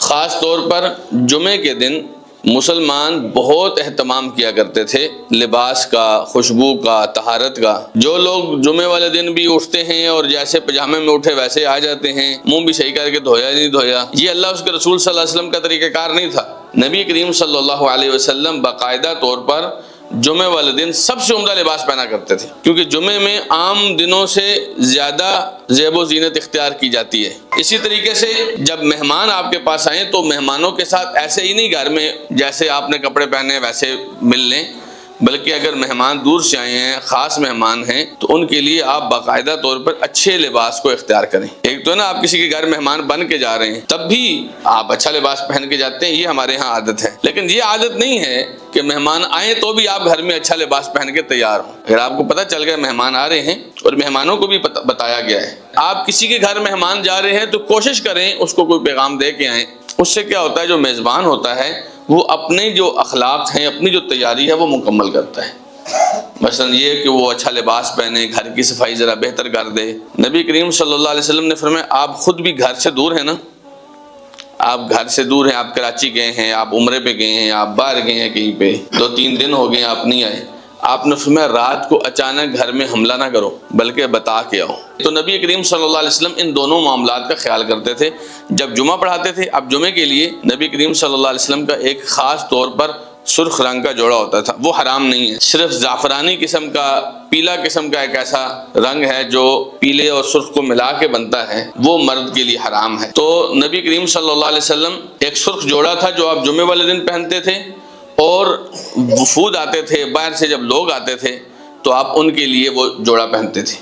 خاص طور پر جمعے کے دن مسلمان بہت اہتمام کیا کرتے تھے لباس کا، خوشبو کا، طہارت کا۔ جو لوگ جمعے والے دن بھی اٹھتے ہیں اور جیسے پجامے میں اٹھے ویسے آ جاتے ہیں، منہ بھی صحیح کر کے دھویا نہیں دھویا، یہ اللہ اس کے رسول صلی اللہ علیہ وسلم کا طریقہ کار نہیں تھا۔ نبی کریم صلی اللہ علیہ وسلم باقاعدہ طور پر جمعے والے دن سب سے عمدہ لباس پہنا کرتے تھے، کیونکہ جمعے میں عام دنوں سے زیادہ زیب و زینت اختیار کی جاتی ہے۔ اسی طریقے سے جب مہمان آپ کے پاس آئیں تو مہمانوں کے ساتھ ایسے ہی نہیں گھر میں جیسے آپ نے کپڑے پہنے ویسے مل لیں، بلکہ اگر مہمان دور سے آئے ہیں، خاص مہمان ہیں، تو ان کے لیے آپ باقاعدہ طور پر اچھے لباس کو اختیار کریں۔ ایک تو نا آپ کسی کے گھر مہمان بن کے جا رہے ہیں تب بھی آپ اچھا لباس پہن کے جاتے ہیں، یہ ہمارے ہاں عادت ہے، لیکن یہ عادت نہیں ہے کہ مہمان آئیں تو بھی آپ گھر میں اچھا لباس پہن کے تیار ہوں۔ اگر آپ کو پتہ چل گیا مہمان آ رہے ہیں اور مہمانوں کو بھی بتایا گیا ہے، آپ کسی کے گھر مہمان جا رہے ہیں تو کوشش کریں اس کو کوئی پیغام دے کے آئیں۔ اس سے کیا ہوتا ہے، جو میزبان ہوتا ہے وہ اپنے جو اخلاق ہیں، اپنی جو تیاری ہے وہ مکمل کرتا ہے۔ مثلا یہ کہ وہ اچھا لباس پہنے، گھر کی صفائی ذرا بہتر کر دے۔ نبی کریم صلی اللہ علیہ وسلم نے فرمایا آپ خود بھی گھر سے دور ہیں نا، آپ گھر سے دور ہیں، آپ کراچی گئے ہیں، آپ عمرے پہ گئے ہیں، آپ باہر گئے ہیں کہیں پہ، 2-3 دن ہو گئے آپ نہیں آئے، آپ نے فرمایا رات کو اچانک گھر میں حملہ نہ کرو بلکہ بتا کے آؤ۔ تو نبی کریم صلی اللہ علیہ وسلم ان دونوں معاملات کا خیال کرتے تھے۔ جب جمعہ پڑھاتے تھے، اب جمعے کے لیے نبی کریم صلی اللہ علیہ وسلم کا ایک خاص طور پر سرخ رنگ کا جوڑا ہوتا تھا، وہ حرام نہیں ہے، صرف زعفرانی قسم کا، پیلا قسم کا ایک ایسا رنگ ہے جو پیلے اور سرخ کو ملا کے بنتا ہے، وہ مرد کے لیے حرام ہے۔ تو نبی کریم صلی اللہ علیہ وسلم ایک سرخ جوڑا تھا جو آپ جمعے والے دن پہنتے تھے، اور وفود آتے تھے باہر سے، جب لوگ آتے تھے تو آپ ان کے لیے وہ جوڑا پہنتے تھے۔